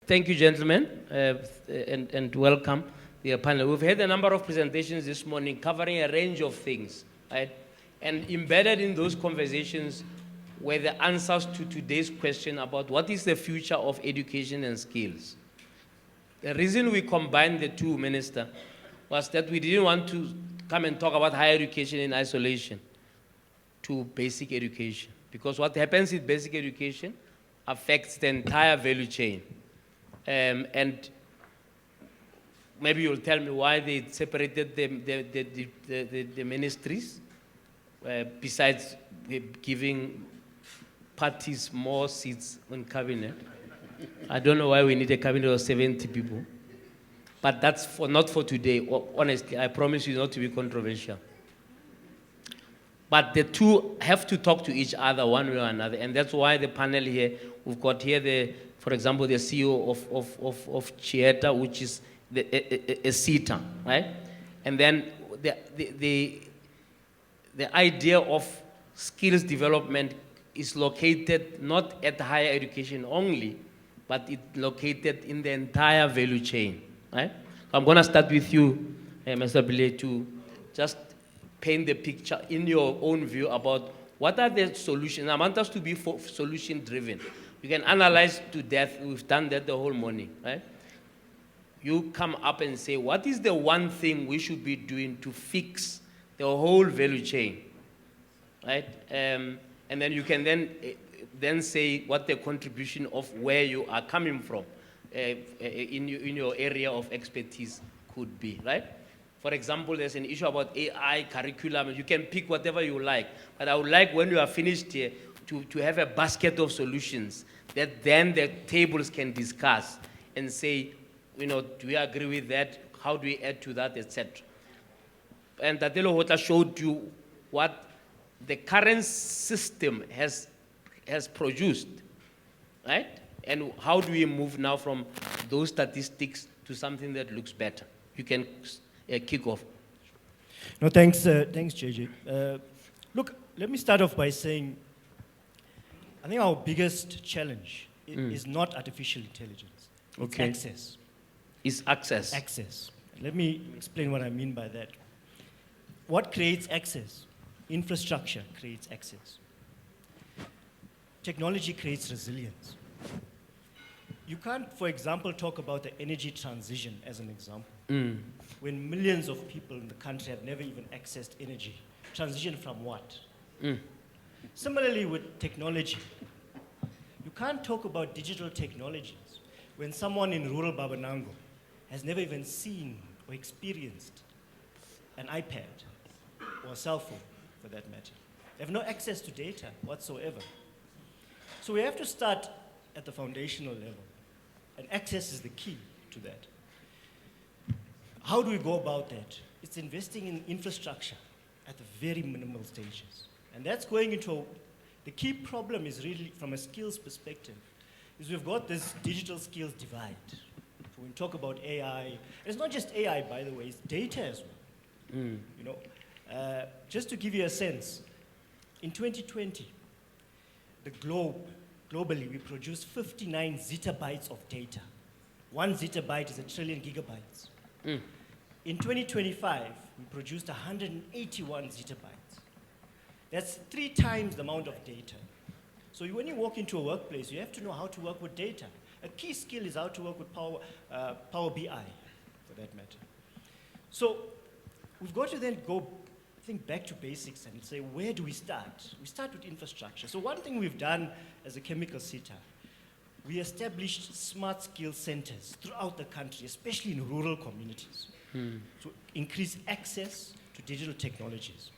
Thank you, gentlemen, and welcome the panel. We've had a number of presentations this morning covering a range of things, right? And embedded in those conversations were the answers to today's question about what is the future of education and skills. The reason we combined the two, Minister, was that we didn't want to come and talk about higher education in isolation to basic education. Because what happens with basic education affects the entire value chain. And maybe you'll tell me why they separated the ministries, besides giving parties more seats in cabinet. I don't know why we need a cabinet of 70 people. But that's not for today. Honestly, I promise you not to be controversial. But the two have to talk to each other one way or another. And that's why the panel here, we've got here, for example, the CEO of Chieta, which is a SETA, right? And then the idea of skills development is located not at higher education only, but it's located in the entire value chain, right? So I'm going to start with you, Mr. Pillay, to just paint the picture in your own view about what are the solutions. I want us to be solution-driven. You can analyze to death. We've done that the whole morning, right? You come up and say, what is the one thing we should be doing to fix the whole value chain, right? And then you can then say what the contribution of where you are coming from in your area of expertise could be, right? For example, there's an issue about AI curriculum. You can pick whatever you like, but I would like when you are finished here to have a basket of solutions that then the tables can discuss and say, do we agree with that? How do we add to that, etc. And Tatelo Hota showed you what the current system has produced, right? And how do we move now from those statistics to something that looks better? You can kick off. No, thanks, JJ. Look, let me start off by saying, I think our biggest challenge is not artificial intelligence. It's access. It's access. Access. Let me explain what I mean by that. What creates access? Infrastructure creates access. Technology creates resilience. You can't, for example, talk about the energy transition as an example. When millions of people in the country have never even accessed energy. Transition from what? Similarly with technology. You can't talk about digital technologies when someone in rural Babanango has never even seen or experienced an iPad or a cell phone, for that matter. They have no access to data whatsoever. So we have to start at the foundational level, and access is the key to that. How do we go about that? It's investing in infrastructure at the very minimal stages. And that's going into the key problem is really, from a skills perspective, is we've got this digital skills divide. So when we talk about AI, it's not just AI, by the way, it's data as well. Just to give you a sense, in 2020, globally, we produced 59 zettabytes of data. 1 zettabyte is 1 trillion gigabytes. In 2025, we produced 181 zettabytes. That's 3 times the amount of data. So when you walk into a workplace, you have to know how to work with data. A key skill is how to work with Power BI, for that matter. So we've got to then go, back to basics and say, where do we start? We start with infrastructure. So one thing we've done as a chemical SETA, we established smart skill centers throughout the country, especially in rural communities, to increase access to digital technologies.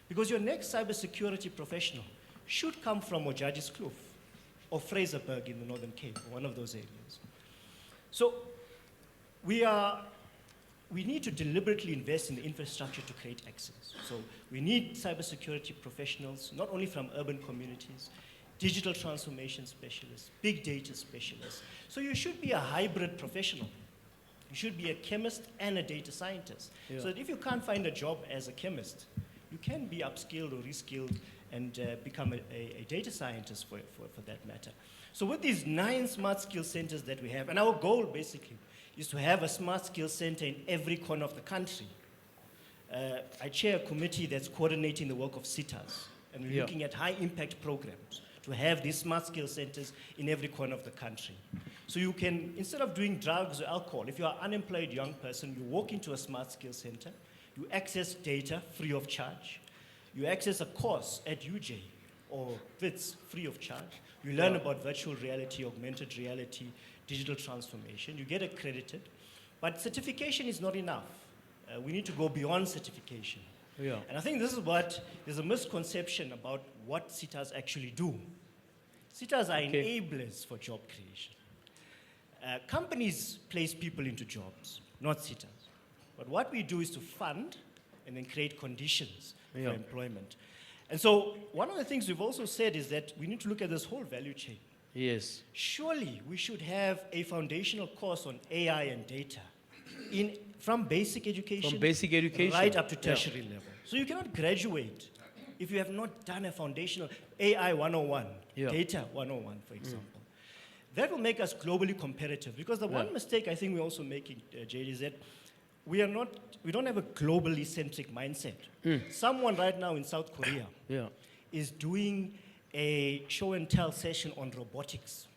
Because your next cybersecurity professional should come from Ojajis Kloof or Fraserburg in the Northern Cape, or one of those areas. So we need to deliberately invest in the infrastructure to create access. So we need cybersecurity professionals, not only from urban communities, digital transformation specialists, big data specialists. So you should be a hybrid professional. You should be a chemist and a data scientist. So that if you can't find a job as a chemist, you can be upskilled or reskilled and become a data scientist for that matter. So with these 9 smart skill centers that we have, and our goal basically is to have a smart skill center in every corner of the country. I chair a committee that's coordinating the work of SETAs, and we're looking at high impact programs to have these smart skill centers in every corner of the country. So you can, instead of doing drugs or alcohol, if you're an unemployed young person, you walk into a smart skill center, you access data free of charge, you access a course at UJ or WITS free of charge, you learn about virtual reality, augmented reality, digital transformation, you get accredited, but certification is not enough. We need to go beyond certification. Yeah. And I think this is what, there's a misconception about what SETAs actually do. SETAs are enablers for job creation. Companies place people into jobs, not SETAs. But what we do is to fund and then create conditions for employment. And so one of the things we've also said is that we need to look at this whole value chain. Yes. Surely we should have a foundational course on AI and data from basic education, right up to tertiary level. So you cannot graduate if you have not done a foundational AI 101, data 101, for example. That will make us globally competitive, because the one mistake I think we're also making, Jade, is that we don't have a globally centric mindset. Someone right now in South Korea is doing a show and tell session on robotics.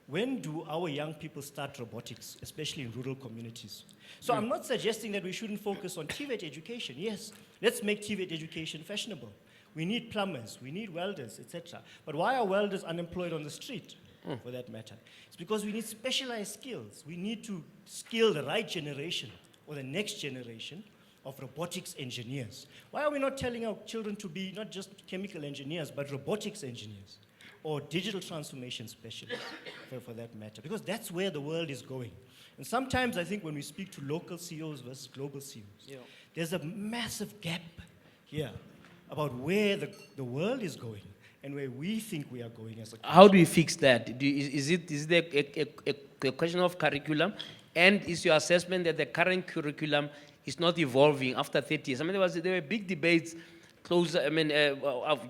When do our young people start robotics, especially in rural communities? So I'm not suggesting that we shouldn't focus on TVET education. Yes, let's make TVET education fashionable. We need plumbers, we need welders, etc. But why are welders unemployed on the street, for that matter? It's because we need specialized skills. We need to skill the right generation or the next generation of robotics engineers. Why are we not telling our children to be not just chemical engineers, but robotics engineers or digital transformation specialists, for that matter? Because that's where the world is going. And sometimes I think when we speak to local CEOs versus global CEOs, there's a massive gap here about where the world is going and where we think we are going as a country. How do we fix that? Is it a question of curriculum? And is your assessment that the current curriculum is not evolving after 30 years? I mean, there were big debates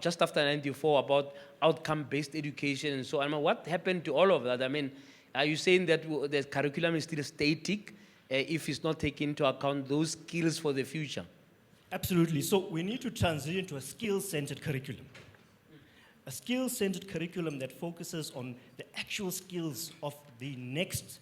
just after 94 about outcome-based education and so on. I mean, what happened to all of that? I mean, are you saying that the curriculum is still static if it's not taking into account those skills for the future? Absolutely. So we need to transition to a skills-centered curriculum. A skills-centered curriculum that focuses on the actual skills of the next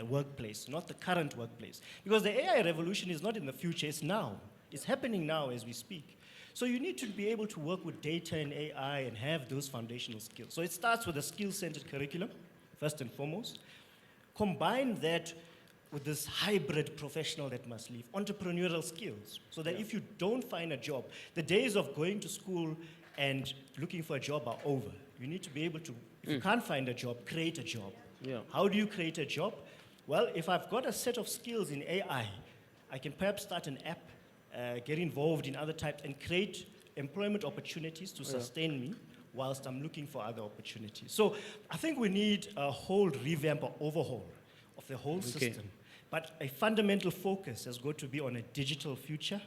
workplace, not the current workplace. Because the AI revolution is not in the future, it's now. It's happening now as we speak. So you need to be able to work with data and AI and have those foundational skills. So it starts with a skill-centered curriculum, first and foremost. Combine that with this hybrid professional that must leave, entrepreneurial skills, so that if you don't find a job, the days of going to school and looking for a job are over. You need to be able to, if you can't find a job, create a job. How do you create a job? Well, if I've got a set of skills in AI, I can perhaps start an app, get involved in other types, and create employment opportunities to sustain me whilst I'm looking for other opportunities. So I think we need a whole revamp or overhaul of the whole system. But a fundamental focus has got to be on a digital future,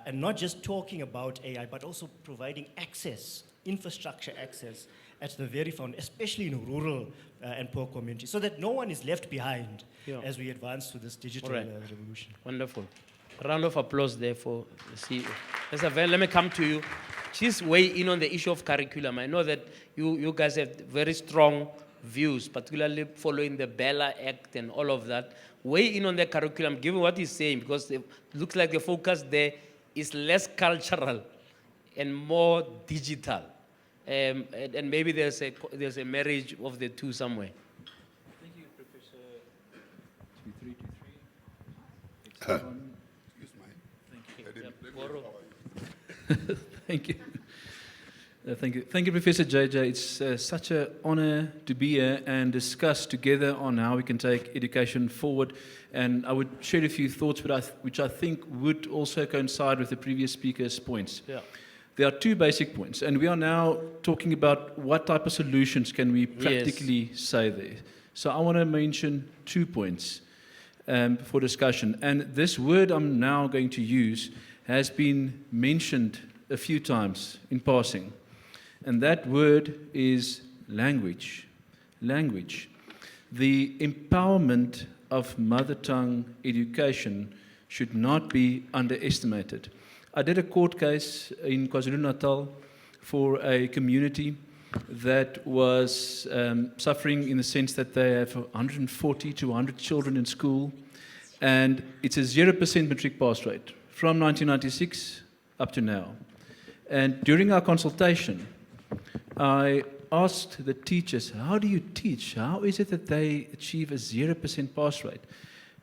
and not just talking about AI, but also providing access, infrastructure access at the very foundation, especially in rural and poor communities, so that no one is left behind as we advance to this digital revolution. Wonderful. Round of applause there for the CEO. Mr. Van, let me come to you. Just weigh in on the issue of curriculum. I know that you guys have very strong views, particularly following the Bella Act and all of that. Weigh in on the curriculum, given what he's saying, because it looks like the focus there is less cultural and more digital. And maybe there's a marriage of the two somewhere. Thank you, Professor 2323. Use mine. Thank you. Thank you. Thank you, Professor JJ. It's such an honor to be here and discuss together on how we can take education forward. And I would share a few thoughts which I think would also coincide with the previous speaker's points. There are two basic points, and we are now talking about what type of solutions can we practically say there. So I want to mention 2 points for discussion. And this word I'm now going to use has been mentioned a few times in passing. And that word is language. Language. The empowerment of mother tongue education should not be underestimated. I did a court case in KwaZulu-Natal for a community that was suffering in the sense that they have 140 to 100 children in school, and it's a 0% matric pass rate from 1996 up to now. And during our consultation, I asked the teachers, how do you teach? How is it that they achieve a 0% pass rate?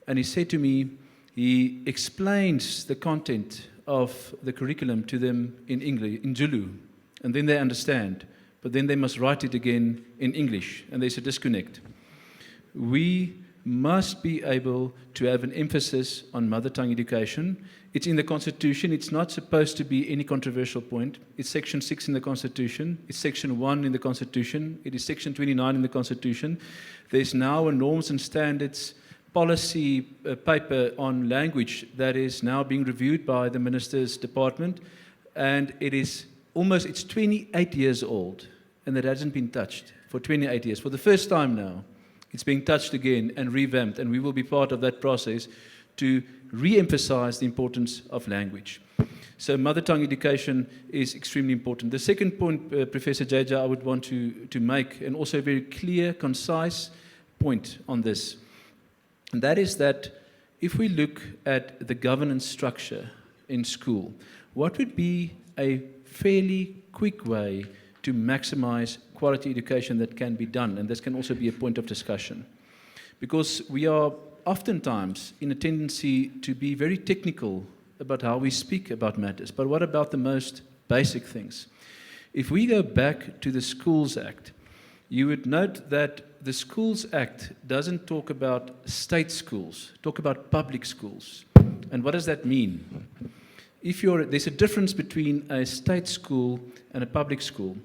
And he said to me, he explains the content of the curriculum to them in English, in Zulu, and then they understand. But then they must write it again in English, and there's a disconnect. We must be able to have an emphasis on mother tongue education. It's in the Constitution. It's not supposed to be any controversial point. It's Section 6 in the Constitution. It's Section 1 in the Constitution. It is Section 29 in the Constitution. There's now a norms and standards policy paper on language that is now being reviewed by the Minister's Department, and it's 28 years old, and it hasn't been touched for 28 years. For the first time now, it's being touched again and revamped, and we will be part of that process to re-emphasize the importance of language. So mother tongue education is extremely important. The second point, Professor Jaja, I would want to make, and also a very clear, concise point on this, and that is that if we look at the governance structure in school, what would be a fairly quick way to maximize quality education that can be done? And this can also be a point of discussion. Because we are oftentimes in a tendency to be very technical about how we speak about matters. But what about the most basic things? If we go back to the Schools Act, you would note that the Schools Act doesn't talk about state schools, talk about public schools. And what does that mean? There's a difference between a state school and a public school.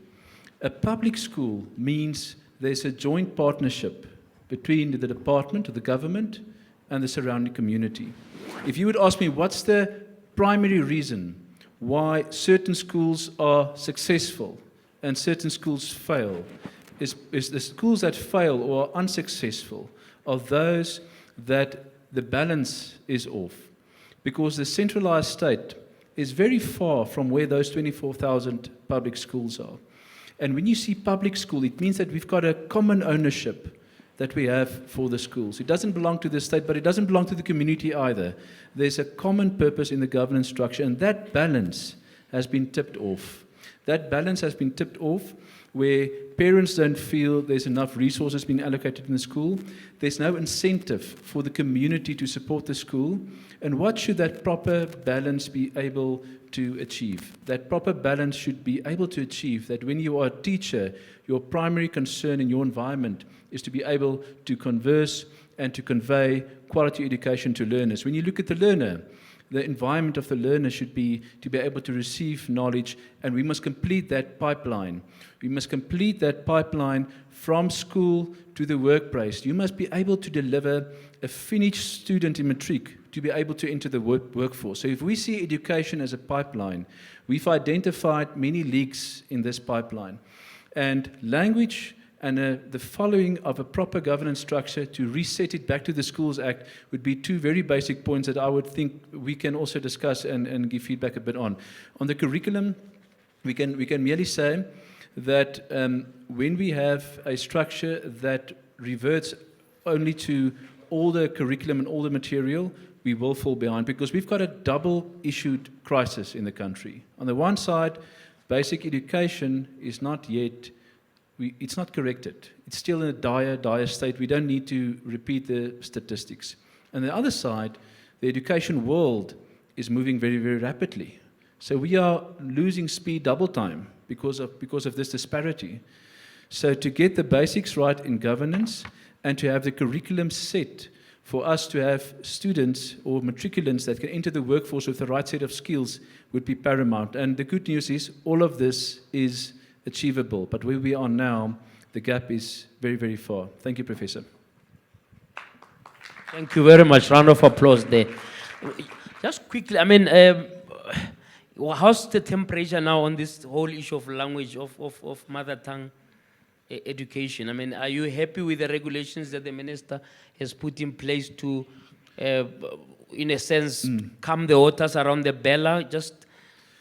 A public school means there's a joint partnership between the department or the government and the surrounding community. If you would ask me what's the primary reason why certain schools are successful and certain schools fail, is the schools that fail or are unsuccessful are those that the balance is off. Because the centralized state is very far from where those 24,000 public schools are. And when you see public school, it means that we've got a common ownership that we have for the schools. It doesn't belong to the state, but it doesn't belong to the community either. There's a common purpose in the governance structure, and that balance has been tipped off. That balance has been tipped off where parents don't feel there's enough resources being allocated in the school. There's no incentive for the community to support the school. And what should that proper balance be able to achieve? That proper balance should be able to achieve that when you are a teacher, your primary concern in your environment is to be able to converse and to convey quality education to learners. When you look at the learner, the environment of the learner should be to be able to receive knowledge, and we must complete that pipeline. We must complete that pipeline from school to the workplace. You must be able to deliver a finished student in matric to be able to enter the workforce. So if we see education as a pipeline, we've identified many leaks in this pipeline. And language and the following of a proper governance structure to reset it back to the Schools Act would be two very basic points that I would think we can also discuss and give feedback a bit on. On the curriculum, we can merely say that when we have a structure that reverts only to all the curriculum and all the material, we will fall behind because we've got a double-issued crisis in the country. On the one side, basic education is not yet it's not corrected. It's still in a dire state. We don't need to repeat the statistics. On the other side, the education world is moving very, very rapidly. So we are losing speed double time because of this disparity. So to get the basics right in governance and to have the curriculum set for us to have students or matriculants that can enter the workforce with the right set of skills would be paramount. And the good news is all of this is achievable, but where we are now, the gap is very, very far. Thank you, Professor. Thank you very much. Round of applause there. Just quickly, I mean, How's the temperature now on this whole issue of language, of mother tongue education? I mean, are you happy with the regulations that the minister has put in place to, in a sense, calm the waters around the Bella? Just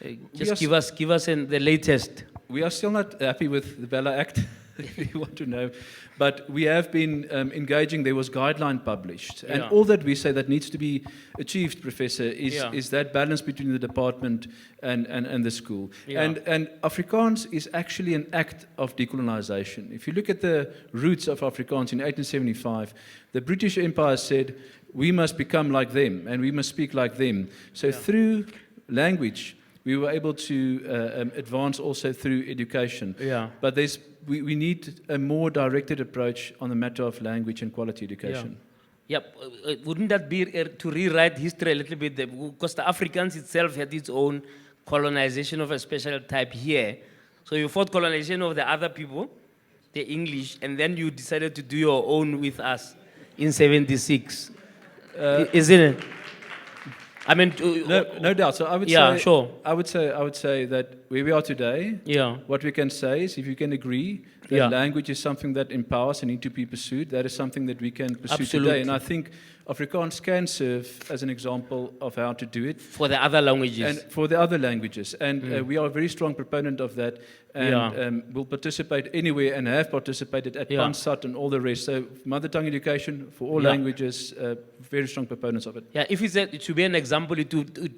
are give us the latest. We are still not happy with the Bella Act, if you want to know. But we have been engaging. There was guideline published. And Yeah. all that we say that needs to be achieved, Professor, is, Yeah. is that balance between the department and the school. Yeah. And Afrikaans is actually an act of decolonization. If you look at the roots of Afrikaans in 1875, the British Empire said, we must become like them and we must speak like them. So through language, we were able to advance also through education. Yeah. But we need a more directed approach on the matter of language and quality education. Yep. Wouldn't that be to rewrite history a little bit? Because the Afrikaans itself had its own colonization of a special type here. So you fought colonization of the other people, the English, and then you decided to do your own with us in 76. Isn't it? I mean, No doubt. So I would Yeah, say, sure. I would say that where we are today, yeah. what we can say is, if you can agree that Yeah. language is something that empowers and need to be pursued, that is something that we can pursue Absolutely. today. And I think Afrikaans can serve as an example of how to do it. For the other languages. And for the other languages. And we are a very strong proponent of that. And Yeah. will participate anywhere and have participated at Yeah. Pansat and all the rest. So mother tongue education for all Yeah. languages, very strong proponents of it. Yeah, if it should be an example,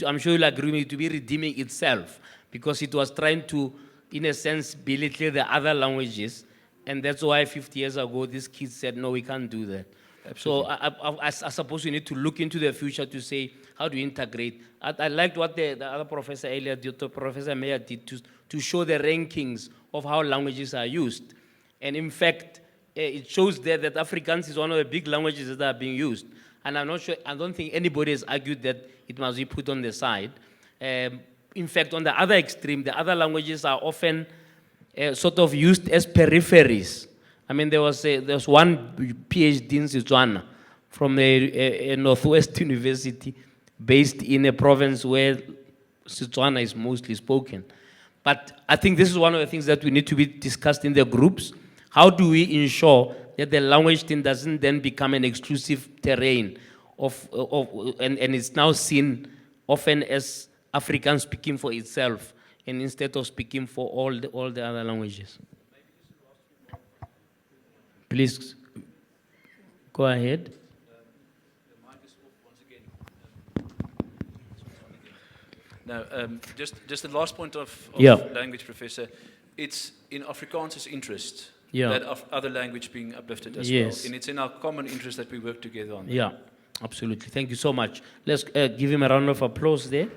I'm sure you'll agree with me, to be redeeming itself, because it was trying to, in a sense, belittle the other languages, and that's why 50 years ago these kids said, no, we can't do that. Absolutely. So I suppose we need to look into the future to say, how do we integrate? I liked what the other professor earlier did, Professor Meyer did, to show the rankings of how languages are used. And in fact, it shows there that Afrikaans is one of the big languages that are being used. And I'm not sure, I don't think anybody has argued that it must be put on the side. In fact, on the other extreme, the other languages are often sort of used as peripheries. I mean, there was one PhD in Setswana from a Northwest University based in a province where Setswana is mostly spoken. But I think this is one of the things that we need to be discussed in the groups. How do we ensure that the language thing doesn't then become an exclusive terrain and it's now seen often as Afrikaans speaking for itself, and instead of speaking for all the other languages? Please go ahead. The mic is off once again. No, just the last point of Yeah. language, Professor. It's in Afrikaans' interest Yeah. that of other language being uplifted as Yes. well. And it's in our common interest that we work together on that. Yeah, absolutely. Thank you so much. Let's give him a round of applause there.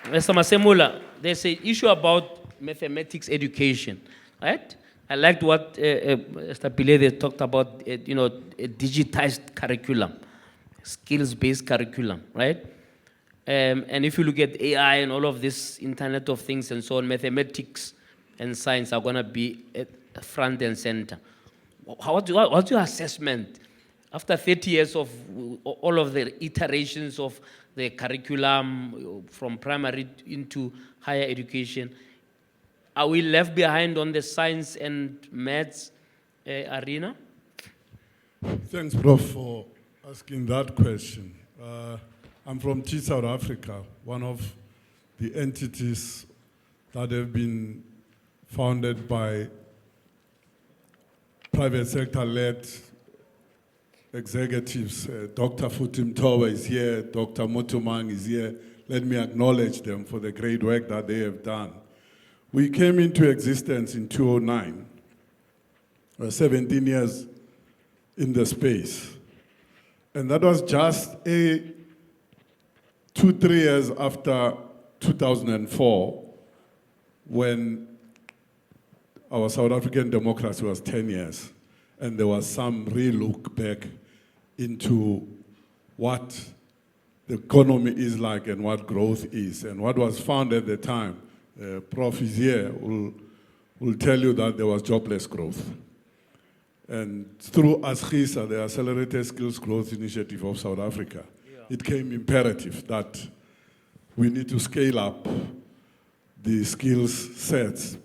Mr. Masemula, there's an issue about mathematics education, right? I liked what Mr. Pilede talked about, a digitized curriculum, skills-based curriculum, right? And if you look at AI and all of this Internet of Things and so on, mathematics and science are going to be at front and center. What's your assessment? After 30 years of all of the iterations of the curriculum from primary into higher education, are we left behind on the science and maths arena? Thanks, Prof, for asking that question. I'm from T South Africa, one of the entities that have been founded by private sector-led executives. Dr. Futim Towa is here, Dr. Mutumang is here. Let me acknowledge them for the great work that they have done. We came into existence in 2009, 17 years in the space. And that was just 2-3 years after 2004, when our South African democracy was 10 years. And there was some real look back into what the economy is like and what growth is. And what was found at the time, Prof is here, will tell you that there was jobless growth. And through ASGISA, the Accelerated Skills Growth Initiative of South Africa, it came imperative that we need to scale up the skills sets,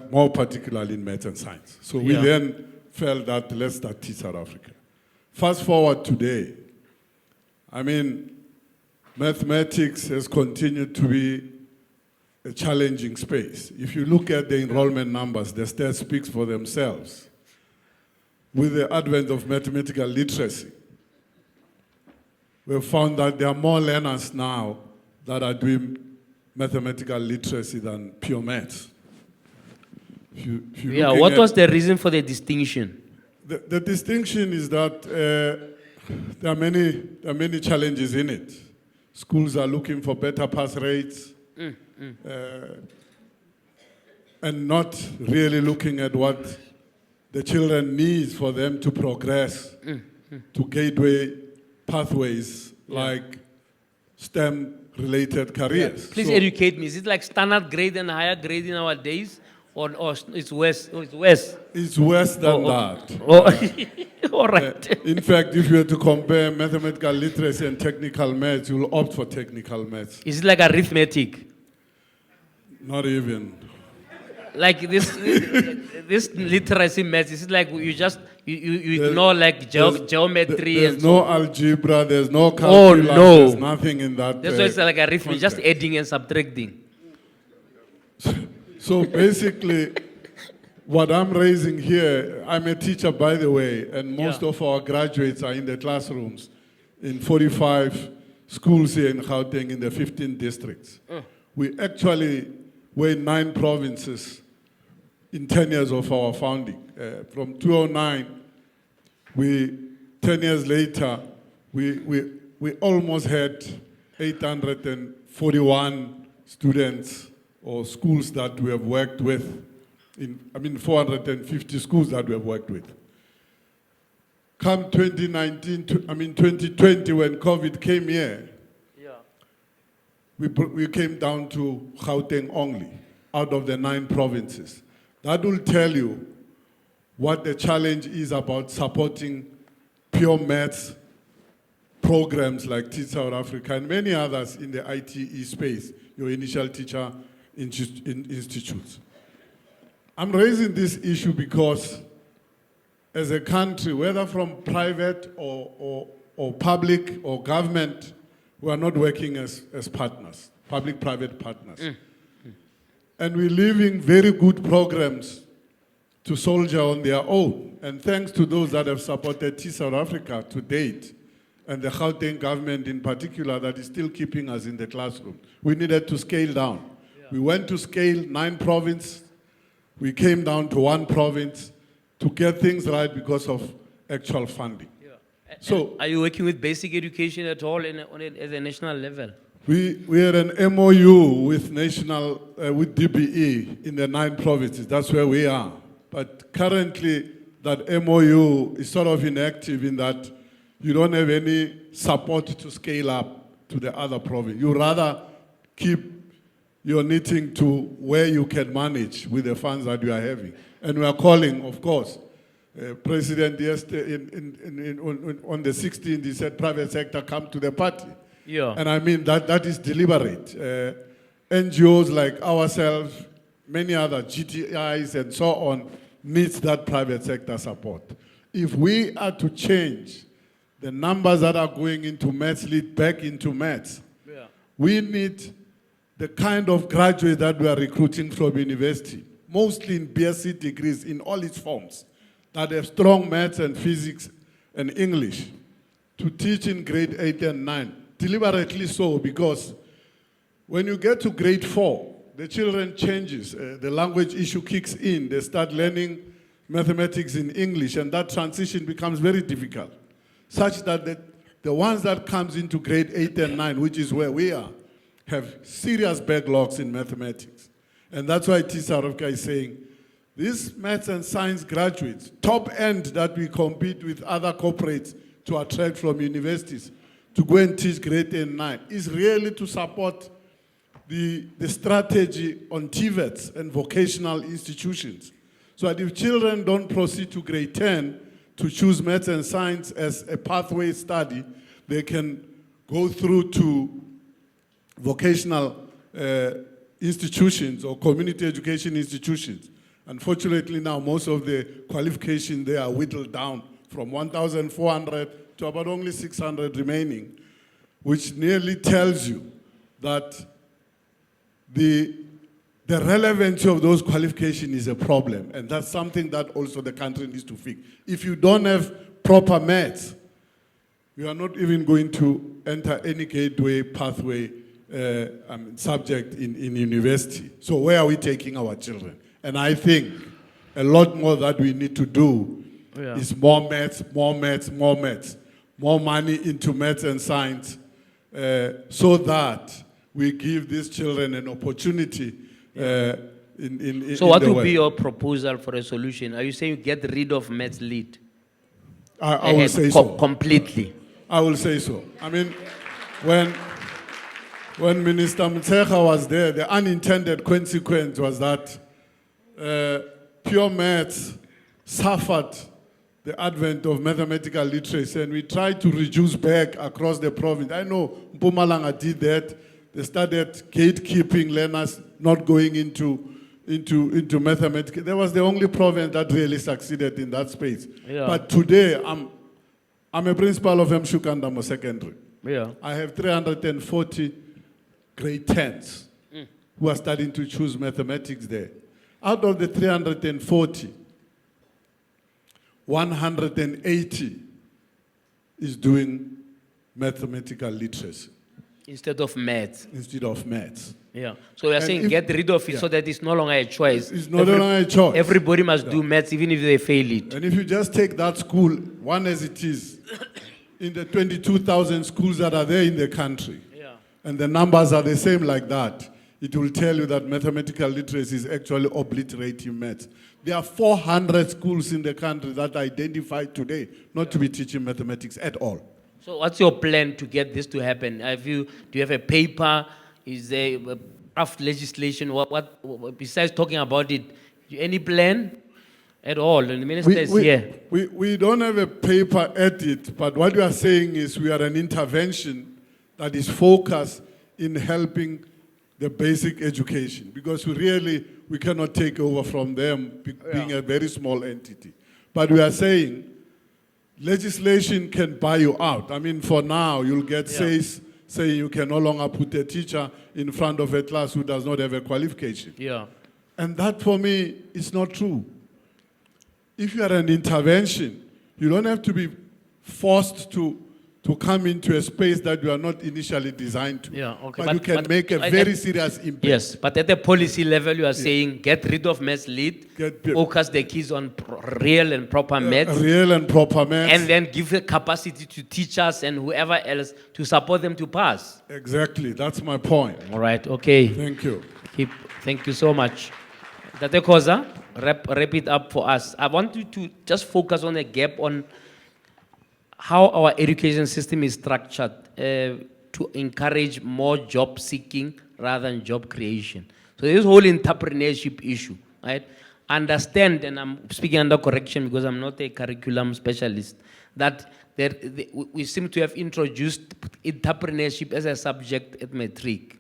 more particularly in math and science. So we Yeah. then felt that let's start Teach South Africa. Fast forward today, I mean, mathematics has continued to be a challenging space. If you look at the enrollment numbers, the stats speak for themselves. With the advent of mathematical literacy, we've found that there are more learners now that are doing mathematical literacy than pure maths. If you Yeah, looking what at- was the reason for the distinction? the distinction is that there are many challenges in it. Schools are looking for better pass rates and not really looking at what the children need for them to progress to gateway pathways like STEM-related careers. Please So educate me. Is it like standard grade and higher grade in our days? Or it's worse? Or it's worse? it's worse than that. Oh, all right. In fact, if you were to compare mathematical literacy and technical maths, you'll opt for technical maths. Is it like arithmetic? Not even. Like this, this literacy maths, is it like you just, you ignore like geometry There's and no so algebra, there's no calculus, no. there's nothing in that. That's why it's like arithmetic, just concept. adding and subtracting. So basically, what I'm raising here, I'm a teacher, by the way, and most Yeah. of our graduates are in the classrooms in 45 schools here in Gauteng in the 15 districts. We actually were in 9 provinces in 10 years of our founding. From 2009, 10 years later, we almost had 841 students or schools that we have worked with. 450 schools that we have worked with. Come 2020, when COVID came here, we came down to Gauteng only, out of the 9 provinces. That will tell you what the challenge is about supporting pure maths programs like Teach South Africa and many others in the ITE space, your initial teacher institutes. I'm raising this issue because as a country, whether from private or public or government, we are not working as partners, public-private partners. And we're leaving very good programs to soldier on their own. And thanks to those that have supported Teach South Africa to date, and the Gauteng government in particular that is still keeping us in the classroom, we needed to scale down. We went to scale 9 provinces. We came down to 1 province to get things right because of actual funding. So Are you working with basic education at all at a national level? we had an MOU with with DBE in the 9 provinces. That's where we are. But currently, that MOU is sort of inactive in that you don't have any support to scale up to the other province. You rather keep your knitting to where you can manage with the funds that you are having. And we are calling, of course, President yesterday on the 16th, he said private sector come to the party. Yeah. And I mean that is deliberate. NGOs like ourselves, many other GTIs and so on, needs that private sector support. If we are to change the numbers that are going into maths lead back into maths, we need the kind of graduates that we are recruiting from university, mostly in BSc degrees in all its forms, that have strong maths and physics and English, to teach in grade 8 and 9. Deliberately so, because when you get to grade 4, the children changes, the language issue kicks in, they start learning mathematics in English, and that transition becomes very difficult, such that the ones that comes into grade 8 and 9, which is where we are, have serious backlogs in mathematics. And that's why Teach South Africa is saying, these maths and science graduates, top end that we compete with other corporates to attract from universities, to go and teach grade 8 and 9, is really to support the strategy on TVETs and vocational institutions. So that if children don't proceed to grade 10 to choose maths and science as a pathway study, they can go through to vocational institutions or community education institutions. Unfortunately, now most of the qualifications they are whittled down from 1,400 to about only 600 remaining, which nearly tells you that the relevancy of those qualifications is a problem, and that's something that also the country needs to fix. If you don't have proper maths, you are not even going to enter any gateway pathway subject in university. So where are we taking our children? And I think a lot more that we need to do is more maths, more maths, more maths, more money into maths and science, so that we give these children an opportunity in So what the would way. be your proposal for a solution? Are you saying get rid of Maths Lead? I will say so. Completely. I will say so. I mean, when Minister Mtsekga was there, the unintended consequence was that pure maths suffered the advent of mathematical literacy, and we tried to reduce back across the province. I know Mpumalanga did that. They started gatekeeping learners not going into mathematics. That was the only province that really succeeded in that space. Yeah. But today, I'm a principal of Mshukandamo Secondary. Yeah. I have 340 grade 10s who are starting to choose mathematics there. Out of the 340, 180 is doing mathematical literacy Instead of maths. instead of maths. Yeah. So you're And saying if- get rid of it yeah. so that it's no longer a choice. It's no longer a choice. Everybody must do maths even if they fail it. And if you just take that school, one as it is, in the 22,000 schools that are there in the country, Yeah. and the numbers are the same like that, it will tell you that mathematical literacy is actually obliterating maths. There are 400 schools in the country that are identified today not to be teaching mathematics at all. So what's your plan to get this to happen? Do you have a paper? Is there a draft legislation? What besides talking about it, any plan at all? And the minister is here. We don't have a paper at it, but what we are saying is we are an intervention that is focused in helping the basic education, because we cannot take over from them being a very small entity. But we are saying legislation can buy you out. I mean, for now, you'll get saying you can no longer put a teacher in front of a class who does not have a qualification. Yeah. And that, for me, is not true. If you are an intervention, you don't have to be forced to come into a space that you are not initially designed to. Yeah, okay, But you can make a very serious impact. Yes, but at the policy level, you are saying get rid of maths lead, Get- focus the kids on real and proper maths, Real and proper maths. and then give the capacity to teachers and whoever else to support them to pass. Exactly, that's my point. All right, okay. Thank you. Thank you so much. Tate Khoza, wrap it up for us. I want you to just focus on the gap on how our education system is structured to encourage more job seeking rather than job creation. So this whole entrepreneurship issue, right? Understand, and I'm speaking under correction because I'm not a curriculum specialist, that we seem to have introduced entrepreneurship as a subject at matric.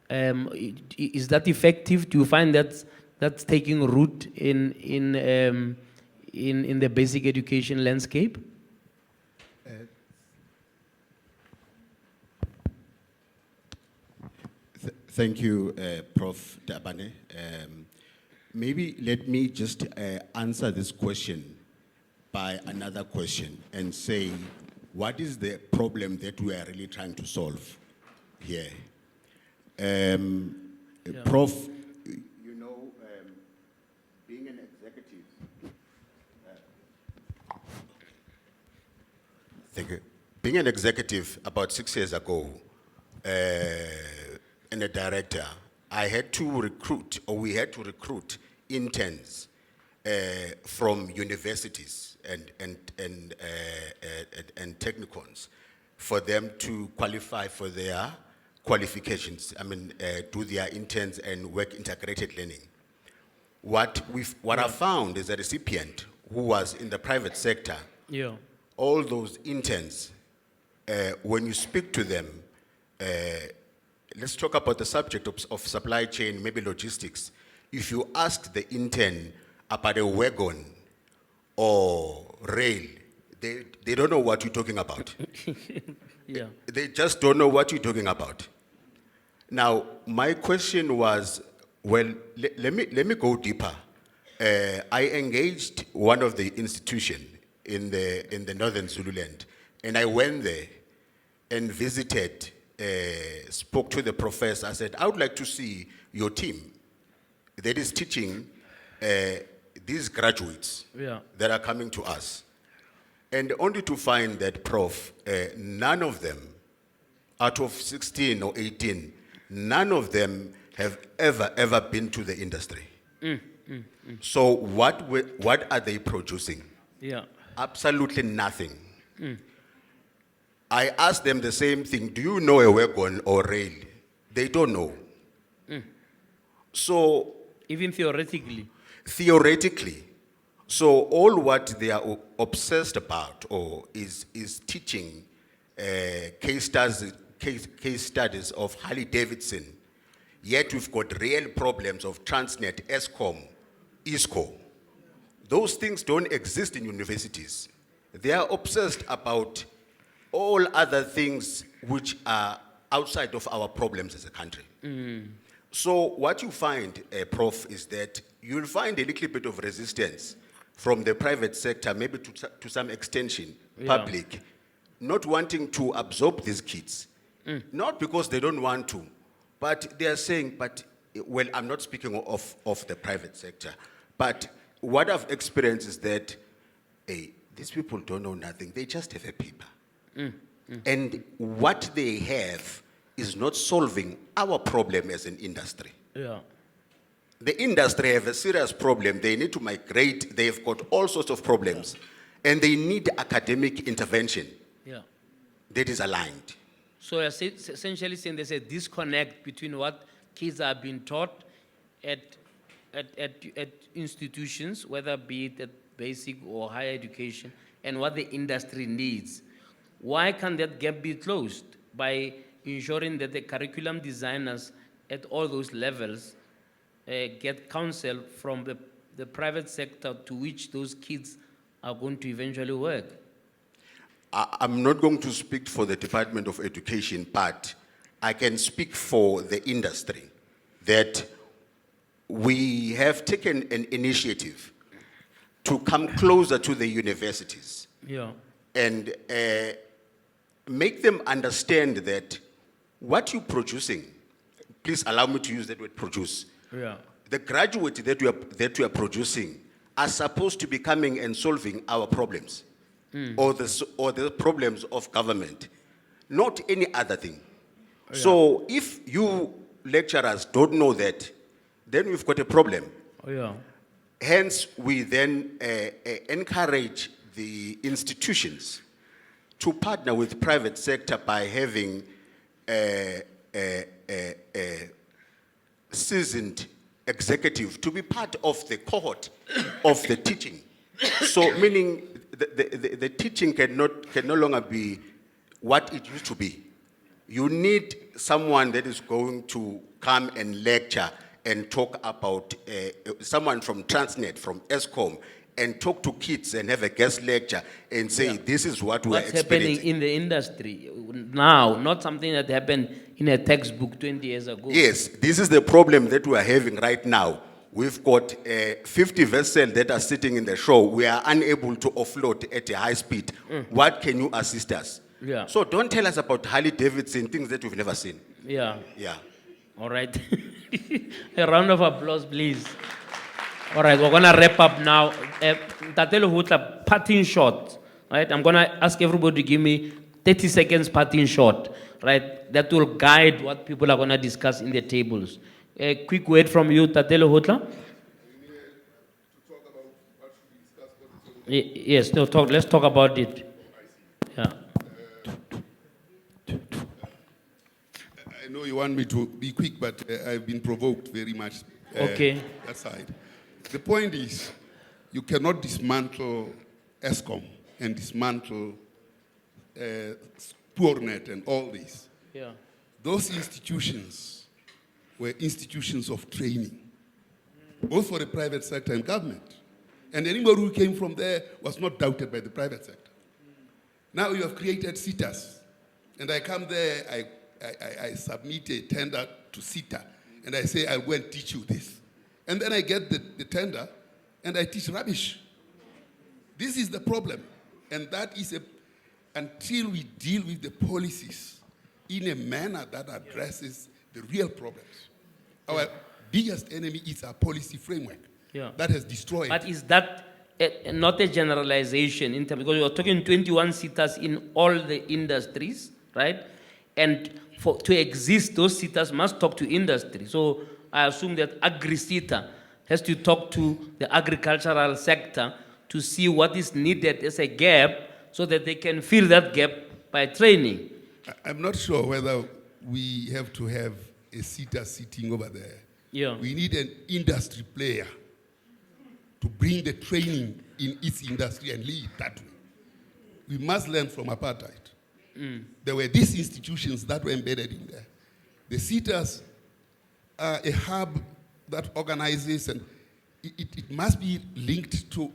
Is that effective? Do you find that's taking root in the basic education landscape? Thank you, Prof. Dabane. Maybe let me just answer this question by another question and say, what is the problem that we are really trying to solve here? Prof, you know, being an executive, thank you. Being an executive about 6 years ago, and a director, I had to recruit, or we had to recruit interns from universities and technicons for them to qualify for their qualifications. I mean, do their interns and work integrated learning. What I found is a recipient who was in the private sector. Yeah. All those interns, when you speak to them, let's talk about the subject of supply chain, maybe logistics. If you ask the intern about a wagon or rail, they don't know what you're talking about. Yeah. They just don't know what you're talking about. Now, my question was, well, let me go deeper. I engaged one of the institution in the northern Zululand, and I went there and visited, spoke to the professor. I said, I would like to see your team that is teaching these graduates Yeah. that are coming to us. And only to find that, Prof, none of them, out of 16 or 18, none of them have ever been to the industry. So what are they producing? Yeah. Absolutely nothing. I asked them the same thing. Do you know a wagon or rail? They don't know. So Even theoretically. theoretically, so all what they are obsessed about or is teaching case studies of Harley Davidson, yet we've got real problems of Transnet, ESCOM, ISCO. Those things don't exist in universities. They are obsessed about all other things which are outside of our problems as a country. So what you find, Prof, is that you'll find a little bit of resistance from the private sector, maybe to some extension, public, not wanting to absorb these kids. Not because they don't want to, but they are saying, but, well, I'm not speaking of the private sector, but what I've experienced is that, hey, these people don't know nothing, they just have a paper. And what they have is not solving our problem as an industry. Yeah. The industry have a serious problem. They need to migrate. They've got all sorts of problems. And they need academic intervention Yeah. that is aligned. So you're essentially saying there's a disconnect between what kids are being taught at institutions, whether be it at basic or higher education, and what the industry needs. Why can't that gap be closed? By ensuring that the curriculum designers at all those levels get counsel from the private sector to which those kids are going to eventually work. I'm not going to speak for the Department of Education, but I can speak for the industry that we have taken an initiative to come closer to the universities Yeah. and make them understand that what you're producing, please allow me to use that word produce, Yeah. the graduates that you are producing are supposed to be coming and solving our problems or the problems of government, not any other thing. So if you lecturers don't know that, then we've got a problem. Yeah. Hence, we then encourage the institutions to partner with private sector by having a seasoned executive to be part of the cohort of the teaching. So meaning the teaching can no longer be what it used to be. You need someone that is going to come and lecture and talk about someone from Transnet, from ESCOM, and talk to kids and have a guest lecture and say, this is what we are What's happening experiencing. in the industry now, not something that happened in a textbook 20 years ago. Yes, this is the problem that we are having right now. We've got 50 vessels that are sitting in the shore. We are unable to offload at a high speed. What can you assist us? Yeah. So don't tell us about Harley Davidson, things that we've never seen. Yeah. Yeah. All right. A round of applause, please. All right, we're going to wrap up now. Tatelo Hutla, parting shot. Right? I'm going to ask everybody to give me 30 seconds parting shot. Right? That will guide what people are going to discuss in the tables. A quick word from you, Tatelo Hutla. Yes, no, let's talk about it. Yeah. I know you want me to be quick, but I've been provoked very much. Okay. That side. The point is, you cannot dismantle ESCOM and dismantle Spornet and all this Yeah. those institutions were institutions of training, both for the private sector and government. And anybody who came from there was not doubted by the private sector. Now you have created SETAs. And I come there, I submit a tender to SETA, and I say, I'll go and teach you this. And then I get the tender, and I teach rubbish. This is the problem. And that is until we deal with the policies in a manner that addresses the real problems. Our biggest enemy is our policy framework that has destroyed. But is that not a generalization in terms, because you're talking 21 SETAs in all the industries, right? And to exist, those SETAs must talk to industry. So I assume that Agri-SETA has to talk to the agricultural sector to see what is needed as a gap so that they can fill that gap by training. I'm not sure whether we have to have a SETA sitting over there. Yeah. We need an industry player to bring the training in its industry and lead that way. We must learn from apartheid. There were these institutions that were embedded in there. The SETAs are a hub that organizes, and it must be linked to.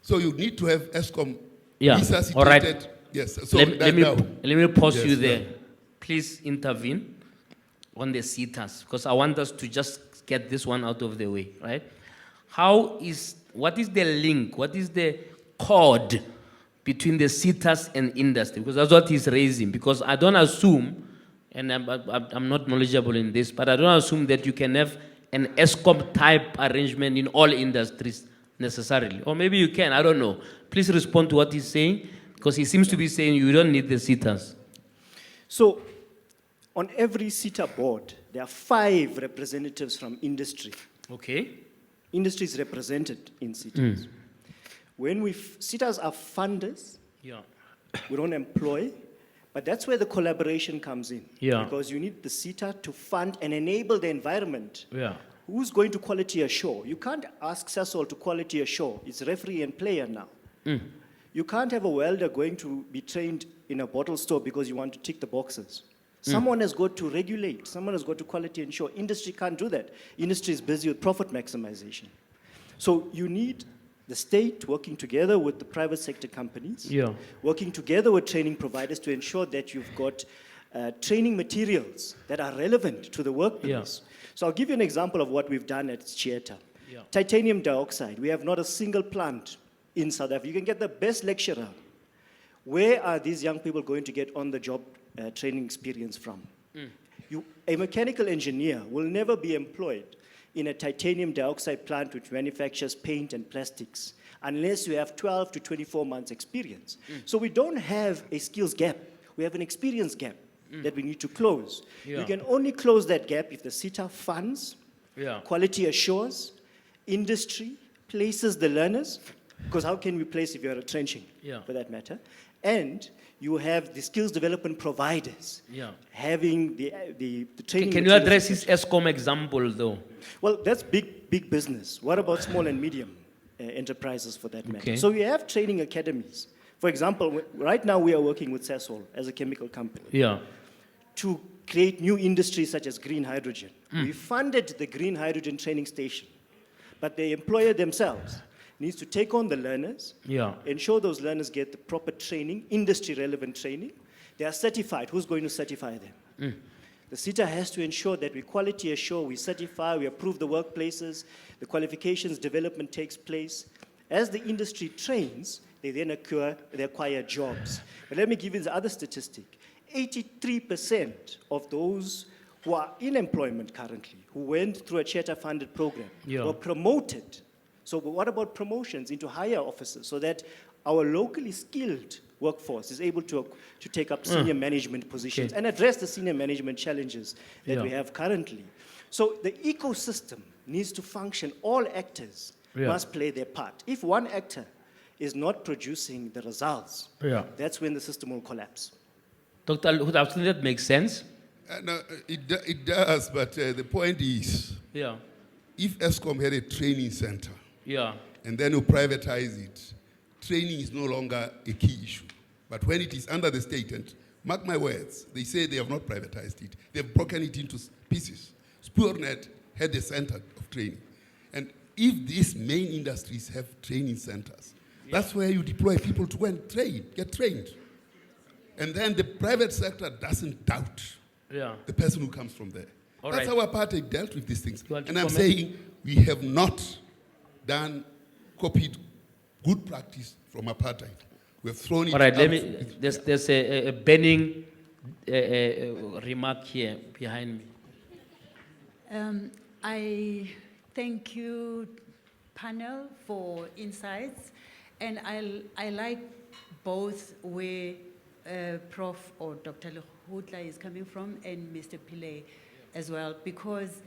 So you need to have ESCOM resuscitated. All right. Yes. So Let me pause Yes, you there. yeah. Please intervene on the SETAs, because I want us to just get this one out of the way, right? What is the link? What is the cord between the SETAs and industry? Because that's what he's raising. Because I don't assume, and I'm not knowledgeable in this, but I don't assume that you can have an ESCOM type arrangement in all industries necessarily. Or maybe you can, I don't know. Please respond to what he's saying, because he seems to be saying you don't need the SETAs. So, on every SETA board, there are 5 representatives from industry. Okay. Industry is represented in SETAs. When SETAs are funders, Yeah. we don't employ, but that's where the collaboration comes in. Yeah. Because you need the SETA to fund and enable the environment. Yeah. Who's going to quality assure? You can't ask Sasol to quality assure. It's referee and player now. You can't have a welder going to be trained in a bottle store because you want to tick the boxes. Someone has got to regulate. Someone has got to quality ensure. Industry can't do that. Industry is busy with profit maximization. So you need the state working together with the private sector companies, working together with training providers to ensure that you've got training materials that are relevant to the workplace. So I'll give you an example of what we've done at Chieta. Titanium dioxide. We have not a single plant in South Africa. You can get the best lecturer. Where are these young people going to get on-the-job training experience from? A mechanical engineer will never be employed in a titanium dioxide plant which manufactures paint and plastics unless you have 12 to 24 months experience. So we don't have a skills gap. We have an experience gap that we need to close. We can only close that gap if the SETA funds, quality assures, industry places the learners, because how can we place if you're retrenching, for that matter? And you have the skills development providers having the training. Can you address his ESCOM example, though? Well, that's big business. What about small and medium enterprises, for that matter? Okay. So we have training academies. For example, right now we are working with Sasol as a chemical company to create new industries such as green hydrogen. We funded the green hydrogen training station, but the employer themselves needs to take on the learners, ensure those learners get the proper training, industry-relevant training. They are certified. Who's going to certify them? The SETA has to ensure that we quality assure, we certify, we approve the workplaces, the qualifications development takes place. As the industry trains, they then acquire jobs. But let me give you the other statistic. 83% of those who are in employment currently, who went through a Chieta-funded program, were promoted. So what about promotions into higher offices so that our locally skilled workforce is able to take up senior management positions and address the senior management challenges that we have currently? So the ecosystem needs to function. All actors must play their part. If one actor is not producing the results, that's when the system will collapse. Dr. Luhut, I think that makes sense. No, it does, but the point is, if ESCOM had a training center, and then you privatize it, training is no longer a key issue. But when it is under the state and Mark my words. They say they have not privatized it. They've broken it into pieces. Spoornet had a center of training. And if these main industries have training centers, that's where you deploy people to go and train, get trained. And then the private sector doesn't doubt Yeah. the person who comes from there. All That's right. how apartheid dealt with these things. You want to And I'm comment? saying we have not copied good practice from apartheid. We have thrown it All right, out. let me, there's a burning remark here behind me. I thank you, panel, for insights, and I like both where Prof. or Dr. Lehutla is coming from and Mr. Pillay as well, because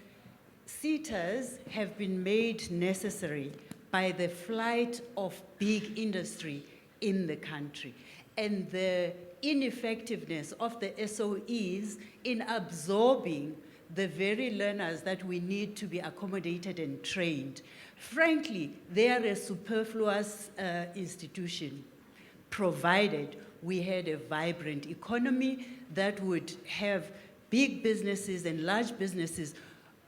SETAs have been made necessary by the flight of big industry in the country and the ineffectiveness of the SOEs in absorbing the very learners that we need to be accommodated and trained. Frankly, they are a superfluous institution, provided we had a vibrant economy that would have big businesses and large businesses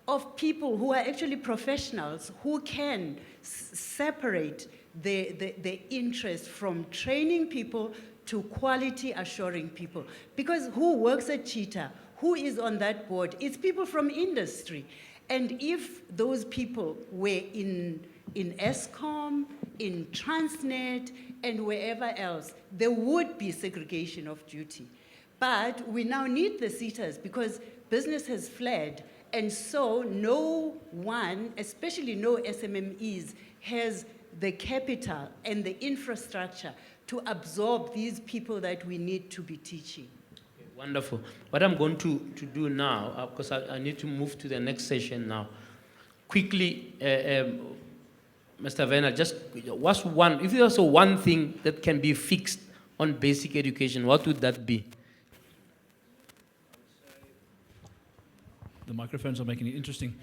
of people who are actually professionals who can separate the interest from training people to quality assuring people. Because who works at Cheetah, who is on that board? It's people from industry. And if those people were in ESCOM, in Transnet, and wherever else, there would be segregation of duty. But we now need the SETAs because business has fled, and so no one, especially no SMMEs, has the capital and the infrastructure to absorb these people that we need to be teaching. Wonderful. What I'm going to do now, because I need to move to the next session now. Quickly, Mr. Werner, just what's one, if there's one thing that can be fixed on basic education, what would that be? The microphones are making it interesting.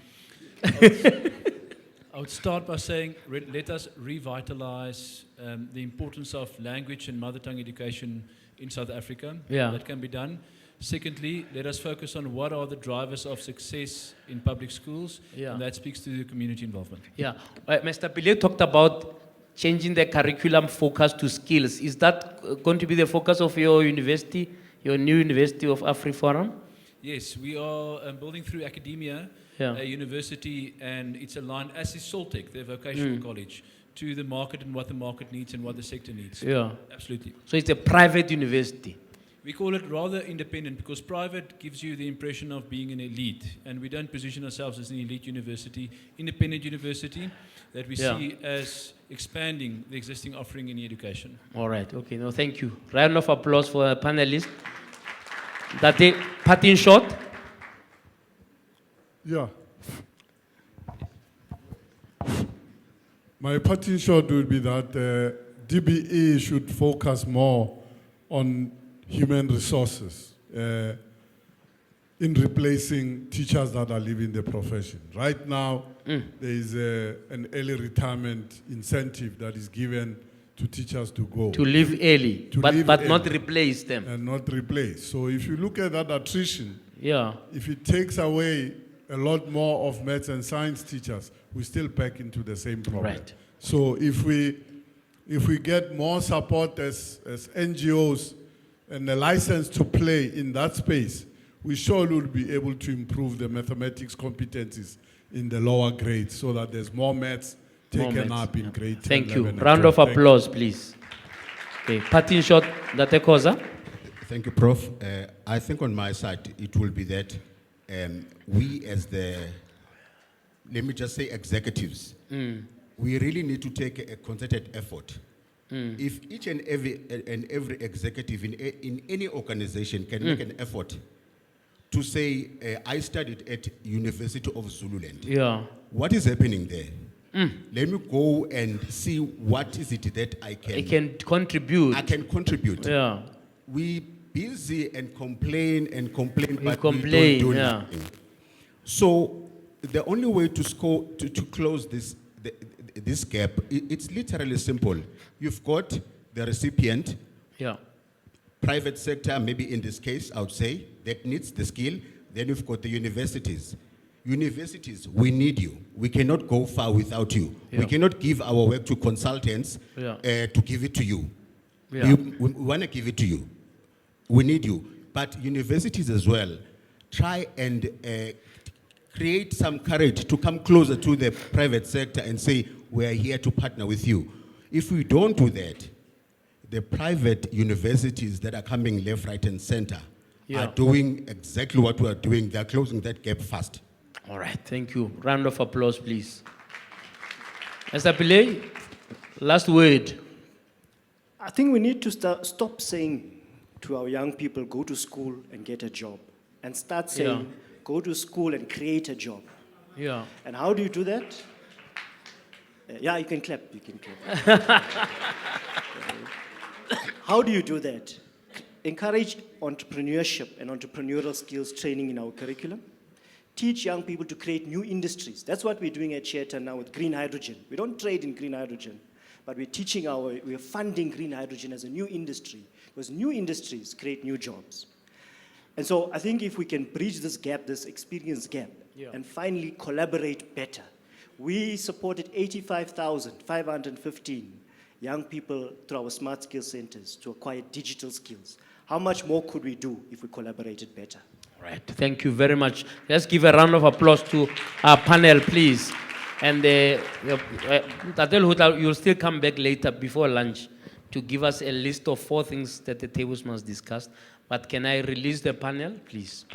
I would start by saying, let us revitalize the importance of language and mother tongue education in South Africa. Yeah. That can be done. Secondly, let us focus on what are the drivers of success in public schools, Yeah. and that speaks to the community involvement. Yeah. Mr. Pillay talked about changing the curriculum focus to skills. Is that going to be the focus of your university, your new University of AfriForum? Yes, we are building through academia, Yeah. a university, and it's aligned, as is Soltech, their vocational college, to the market and what the market needs and what the sector needs. Yeah. Absolutely. So it's a private university. We call it rather independent because private gives you the impression of being an elite, and we don't position ourselves as an elite university. Independent university that we Yeah. see as expanding the existing offering in education. All right. Okay. No, thank you. Round of applause for the panelists. That they parting shot. Yeah. My parting shot would be that DBE should focus more on human resources in replacing teachers that are leaving the profession. Right now, there is an early retirement incentive that is given to teachers to go. To leave early, To but leave not early. replace them. And not replace. So if you look at that attrition, Yeah. if it takes away a lot more of maths and science teachers, we still back into the same problem. Right. So if we get more support as NGOs and a license to play in that space, we surely will be able to improve the mathematics competencies in the lower grades so that there's more maths taken maths, up in grade 10, Thank you. 11, and Round of 12. Thank you. applause, please. Okay. Parting shot. Datekoza. Thank you, Prof. I think on my side, it will be that we as the, let me just say executives, we really need to take a concerted effort. If each and every executive in any organization can make an effort to say, I studied at University of Zululand. Yeah. What is happening there? Let me go and see what is it that I It can contribute. I can contribute. Yeah. We busy and complain, but we complain, don't do yeah. nothing. So the only way to close this gap, it's literally simple. You've got the recipient, Yeah. private sector, maybe in this case, I would say, that needs the skill. Then we've got the universities. Universities, we need you. We cannot go far without you. We Yeah. cannot give our work to consultants Yeah. to give it to you. Yeah. We want to give it to you. We need you. But universities as well, try and create some courage to come closer to the private sector and say, we are here to partner with you. If we don't do that, the private universities that are coming left, right, and center Yeah. are doing exactly what we are doing. They're closing that gap fast. All right, thank you. Round of applause, please. Mr. Pillay, last word. I think we need to stop saying to our young people, go to school and get a job, and start saying, Yeah. go to school and create a job. Yeah. And how do you do that? Yeah, you can clap. You can clap. How do you do that? Encourage entrepreneurship and entrepreneurial skills training in our curriculum. Teach young people to create new industries. That's what we're doing at Chieta now with green hydrogen. We don't trade in green hydrogen, but we're funding green hydrogen as a new industry, because new industries create new jobs. And so I think if we can bridge this gap, this experience gap, Yeah. and finally collaborate better. We supported 85,515 young people through our smart skills centers to acquire digital skills. How much more could we do if we collaborated better? All right, thank you very much. Let's give a round of applause to our panel, please. And Tatel Hutla, you'll still come back later before lunch to give us a list of 4 things that the tables must discuss. But can I release the panel, please?